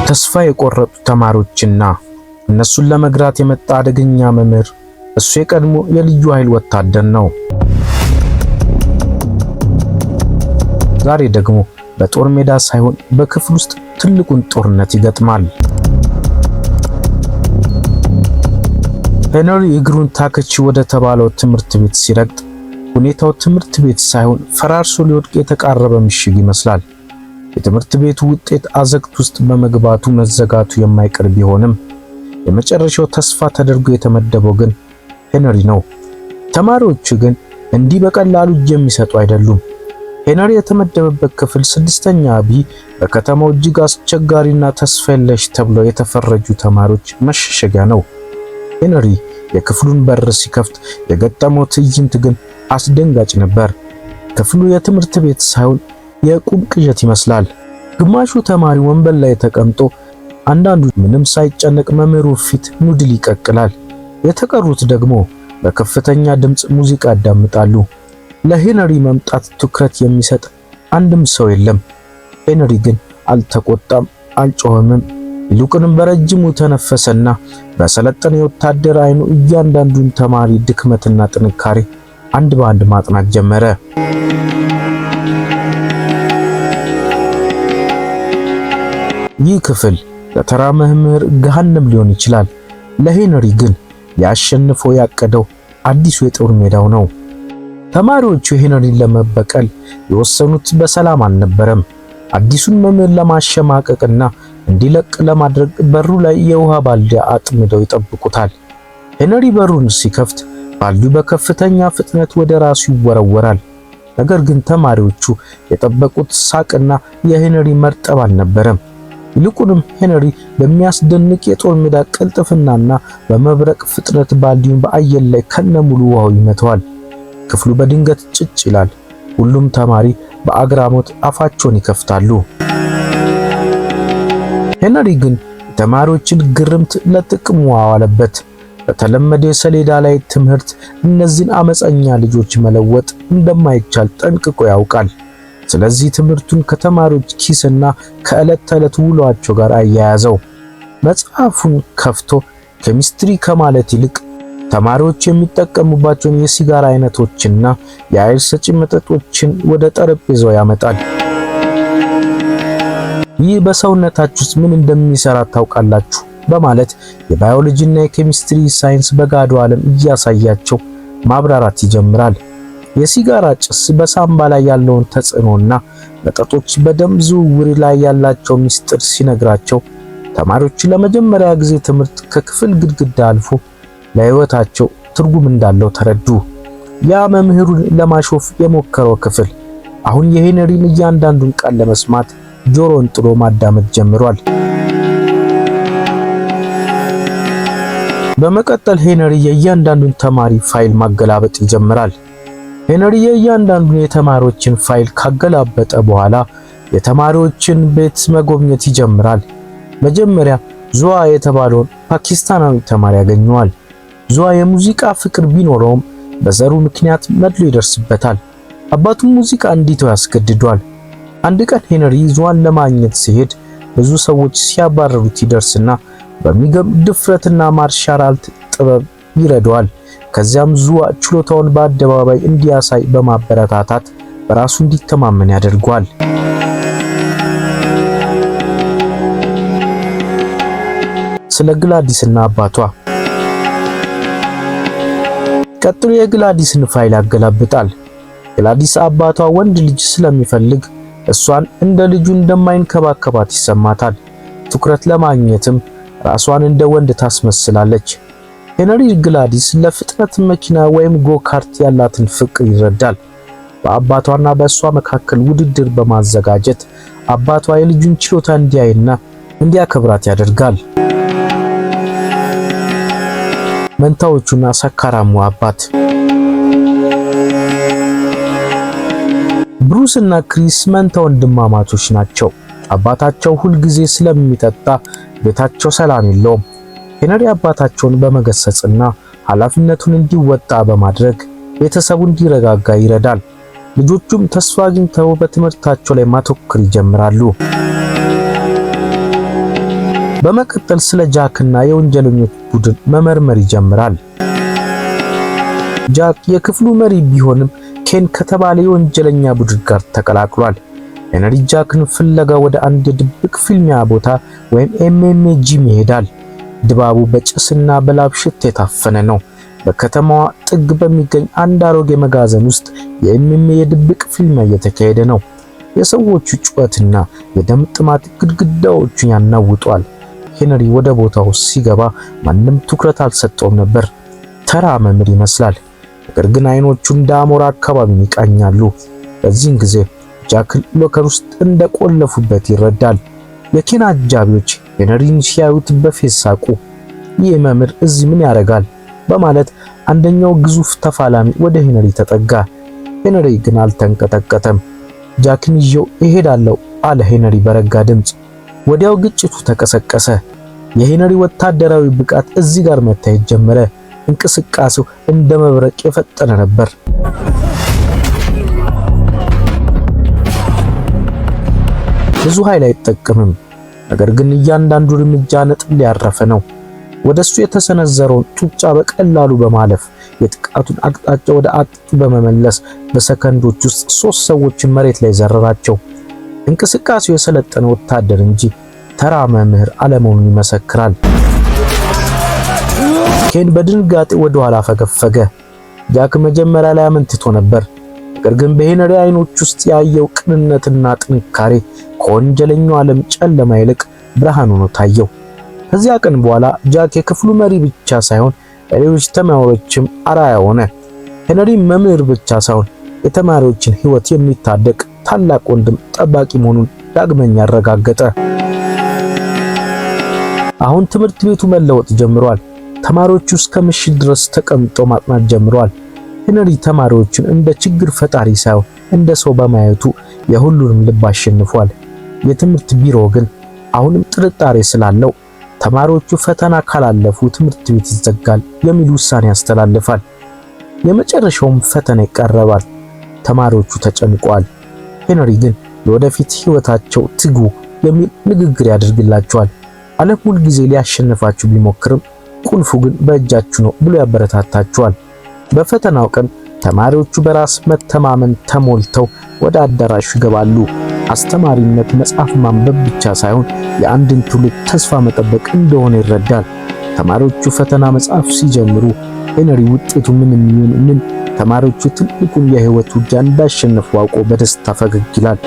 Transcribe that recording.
ተስፋ የቆረጡ ተማሪዎችና እነሱን ለመግራት የመጣ አደገኛ መምህር። እሱ የቀድሞ የልዩ ኃይል ወታደር ነው። ዛሬ ደግሞ በጦር ሜዳ ሳይሆን በክፍል ውስጥ ትልቁን ጦርነት ይገጥማል። ሄነሪ እግሩን ታከቺ ወደ ተባለው ትምህርት ቤት ሲረግጥ ሁኔታው ትምህርት ቤት ሳይሆን ፈራርሶ ሊወድቅ የተቃረበ ምሽግ ይመስላል። የትምህርት ቤቱ ውጤት አዘቅት ውስጥ በመግባቱ መዘጋቱ የማይቀር ቢሆንም የመጨረሻው ተስፋ ተደርጎ የተመደበው ግን ሄነሪ ነው። ተማሪዎቹ ግን እንዲህ በቀላሉ እጅ የሚሰጡ አይደሉም። ሄነሪ የተመደበበት ክፍል 6ኛ ቢ በከተማው እጅግ አስቸጋሪና ተስፋ የለሽ ተብለው የተፈረጁ ተማሪዎች መሸሸጊያ ነው። ሄነሪ የክፍሉን በር ሲከፍት የገጠመው ትዕይንት ግን አስደንጋጭ ነበር። ክፍሉ የትምህርት ቤት ሳይሆን የቁም ቅዠት ይመስላል። ግማሹ ተማሪ ወንበር ላይ ተቀምጦ፣ አንዳንዱ ምንም ሳይጨነቅ መምህሩ ፊት ኑድል ይቀቅላል። የተቀሩት ደግሞ በከፍተኛ ድምፅ ሙዚቃ ያዳምጣሉ። ለሄነሪ መምጣት ትኩረት የሚሰጥ አንድም ሰው የለም። ሄነሪ ግን አልተቆጣም፣ አልጮኸምም። ይልቁንም በረጅሙ ተነፈሰና በሰለጠነ የወታደር አይኑ እያንዳንዱን ተማሪ ድክመትና ጥንካሬ አንድ በአንድ ማጥናት ጀመረ። ይህ ክፍል ለተራ መምህር ገሃነም ሊሆን ይችላል። ለሄነሪ ግን ያሸንፈው ያቀደው አዲሱ የጦር ሜዳው ነው። ተማሪዎቹ ሄነሪን ለመበቀል የወሰኑት በሰላም አልነበረም። አዲሱን መምህር ለማሸማቀቅና እንዲለቅ ለማድረግ በሩ ላይ የውሃ ባልዲ አጥምደው ይጠብቁታል። ሄነሪ በሩን ሲከፍት ባልዲው በከፍተኛ ፍጥነት ወደ ራሱ ይወረወራል። ነገር ግን ተማሪዎቹ የጠበቁት ሳቅና የሄነሪ መርጠብ አልነበረም። ይልቁንም ሄነሪ በሚያስደንቅ የጦር ሜዳ ቅልጥፍናና በመብረቅ ፍጥነት ባልዲውን በአየር ላይ ከነሙሉ ውሃው ይመታዋል። ክፍሉ በድንገት ጭጭ ይላል። ሁሉም ተማሪ በአግራሞት አፋቸውን ይከፍታሉ። ሄነሪ ግን ተማሪዎችን ግርምት ለጥቅሙ አዋለበት። በተለመደ ሰሌዳ ላይ ትምህርት እነዚህን አመፀኛ ልጆች መለወጥ እንደማይቻል ጠንቅቆ ያውቃል። ስለዚህ ትምህርቱን ከተማሪዎች ኪስና ከዕለት ተዕለት ውሏቸው ጋር አያያዘው። መጽሐፉን ከፍቶ ኬሚስትሪ ከማለት ይልቅ ተማሪዎች የሚጠቀሙባቸውን የሲጋራ አይነቶችና የኃይል ሰጪ መጠጦችን ወደ ጠረጴዛው ያመጣል። ይህ በሰውነታችሁ ውስጥ ምን እንደሚሰራ ታውቃላችሁ በማለት የባዮሎጂና የኬሚስትሪ ሳይንስ በጋዶ ዓለም እያሳያቸው ማብራራት ይጀምራል። የሲጋራ ጭስ በሳምባ ላይ ያለውን ተጽዕኖና መጠጦች በደም ዝውውር ላይ ያላቸው ሚስጥር ሲነግራቸው ተማሪዎች ለመጀመሪያ ጊዜ ትምህርት ከክፍል ግድግዳ አልፎ ለሕይወታቸው ትርጉም እንዳለው ተረዱ። ያ መምህሩን ለማሾፍ የሞከረው ክፍል አሁን የሄነሪን እያንዳንዱን ቃል ለመስማት ጆሮን ጥሎ ማዳመጥ ጀምሯል። በመቀጠል ሄነሪ የእያንዳንዱን ተማሪ ፋይል ማገላበጥ ይጀምራል። ሄነሪ የእያንዳንዱን የተማሪዎችን ፋይል ካገላበጠ በኋላ የተማሪዎችን ቤት መጎብኘት ይጀምራል። መጀመሪያ ዙዋ የተባለውን ፓኪስታናዊ ተማሪ ያገኘዋል። ዙዋ የሙዚቃ ፍቅር ቢኖረውም በዘሩ ምክንያት መድሎ ይደርስበታል። አባቱም ሙዚቃ እንዲተው ያስገድዷል። አንድ ቀን ሄነሪ ዙዋን ለማግኘት ሲሄድ ብዙ ሰዎች ሲያባረሩት ይደርስና በሚገርም ድፍረትና ማርሻል አርት ጥበብ ይረዳዋል። ከዚያም ዙዋ ችሎታውን በአደባባይ እንዲያሳይ በማበረታታት በራሱ እንዲተማመን ያደርገዋል። ስለ ግላዲስና አባቷ ቀጥሎ የግላዲስን ፋይል ያገላብጣል። ግላዲስ አባቷ ወንድ ልጅ ስለሚፈልግ እሷን እንደ ልጁ እንደማይንከባከባት ይሰማታል። ትኩረት ለማግኘትም ራሷን እንደ ወንድ ታስመስላለች። ሄነሪ ግላዲስ ለፍጥነት መኪና ወይም ጎካርት ያላትን ፍቅር ይረዳል። በአባቷና በእሷ መካከል ውድድር በማዘጋጀት አባቷ የልጁን ችሎታ እንዲያይና እንዲያከብራት ያደርጋል። መንታዎቹና ሰካራሙ አባት ብሩስ እና ክሪስ መንታ ወንድማማቾች ናቸው። አባታቸው ሁልጊዜ ስለሚጠጣ ቤታቸው ሰላም የለውም። ሄነሪ አባታቸውን በመገሰጽና ኃላፊነቱን እንዲወጣ በማድረግ ቤተሰቡ እንዲረጋጋ ይረዳል። ልጆቹም ተስፋ አግኝተው በትምህርታቸው ላይ ማተኮር ይጀምራሉ። በመቀጠል ስለ ጃክና የወንጀለኞች ቡድን መመርመር ይጀምራል። ጃክ የክፍሉ መሪ ቢሆንም ኬን ከተባለ የወንጀለኛ ቡድን ጋር ተቀላቅሏል። ሄነሪ ጃክን ፍለጋ ወደ አንድ የድብቅ ፊልሚያ ቦታ ወይም ኤምኤምኤ ጂም ይሄዳል። ድባቡ በጭስና በላብ ሽታ የታፈነ ነው። በከተማዋ ጥግ በሚገኝ አንድ አሮጌ መጋዘን ውስጥ የኤምኤምኤ የድብቅ ፊልሚያ እየተካሄደ ነው። የሰዎቹ ጩኸትና የደም ጥማት ግድግዳዎቹን ያናውጧል። ሄነሪ ወደ ቦታው ሲገባ ማንም ትኩረት አልሰጠውም ነበር። ተራ መምህር ይመስላል። ነገር ግን አይኖቹ እንደ አሞራ አካባቢን ይቃኛሉ። በዚህን ጊዜ ጃክን ሎከር ውስጥ እንደቆለፉበት ይረዳል። የኬን አጃቢዎች ሄነሪን ሲያዩት በፌስ ሳቁ። ይህ መምህር እዚህ ምን ያደርጋል? በማለት አንደኛው ግዙፍ ተፋላሚ ወደ ሄነሪ ተጠጋ። ሄነሪ ግን አልተንቀጠቀጠም። ጃክን ይዤው እሄዳለሁ አለ ሄነሪ በረጋ ድምፅ። ወዲያው ግጭቱ ተቀሰቀሰ። የሄነሪ ወታደራዊ ብቃት እዚህ ጋር መታየት ጀመረ። እንቅስቃሴው እንደ መብረቅ የፈጠነ ነበር። ብዙ ኃይል አይጠቀምም፣ ነገር ግን እያንዳንዱ እርምጃ ነጥብ ያረፈ ነው። ወደሱ የተሰነዘረውን ጡጫ በቀላሉ በማለፍ የጥቃቱን አቅጣጫ ወደ አጥቂ በመመለስ በሰከንዶች ውስጥ 3 ሰዎችን መሬት ላይ ዘረራቸው። እንቅስቃሴው የሰለጠነ ወታደር እንጂ ተራ መምህር አለመሆኑን ይመሰክራል። ኬን በድንጋጤ ወደ ኋላ ፈገፈገ። ጃክ መጀመሪያ ላይ አመንትቶ ነበር፣ ነገር ግን በሄነሪ አይኖች ውስጥ ያየው ቅንነትና ጥንካሬ ከወንጀለኛው ዓለም ጨለማ ይልቅ ብርሃን ሆኖ ታየው። ከዚያ ቀን በኋላ ጃክ የክፍሉ መሪ ብቻ ሳይሆን ለሌሎች ተማሪዎችም አርአያ ሆነ። ሄነሪ መምህር ብቻ ሳይሆን የተማሪዎችን ሕይወት የሚታደግ ታላቅ ወንድም ጠባቂ መሆኑን ዳግመኛ አረጋገጠ። አሁን ትምህርት ቤቱ መለወጥ ጀምሯል። ተማሪዎቹ እስከ ምሽት ድረስ ተቀምጠው ማጥናት ጀምረዋል። ሄነሪ ተማሪዎችን እንደ ችግር ፈጣሪ ሳይሆን እንደ ሰው በማየቱ የሁሉንም ልብ አሸንፏል። የትምህርት ቢሮ ግን አሁንም ጥርጣሬ ስላለው ተማሪዎቹ ፈተና ካላለፉ ትምህርት ቤት ይዘጋል የሚል ውሳኔ ያስተላልፋል። የመጨረሻውም ፈተና ይቀርባል። ተማሪዎቹ ተጨንቀዋል። ሄነሪ ግን ለወደፊት ሕይወታቸው ትጉ የሚል ንግግር ያደርግላቸዋል። ዓለም ሁል ጊዜ ሊያሸንፋችሁ ቢሞክርም ቁልፉ ግን በእጃችሁ ነው ብሎ ያበረታታቸዋል። በፈተናው ቀን ተማሪዎቹ በራስ መተማመን ተሞልተው ወደ አዳራሹ ይገባሉ። አስተማሪነት መጽሐፍ ማንበብ ብቻ ሳይሆን የአንድን ትውልድ ተስፋ መጠበቅ እንደሆነ ይረዳል። ተማሪዎቹ ፈተና መጽሐፍ ሲጀምሩ ሄነሪ ውጤቱ ምንም ይሁን ምን ተማሪዎቹ ትልቁን የሕይወት ውጊያ እንዳሸነፉ አውቆ በደስታ ፈገግ ይላል።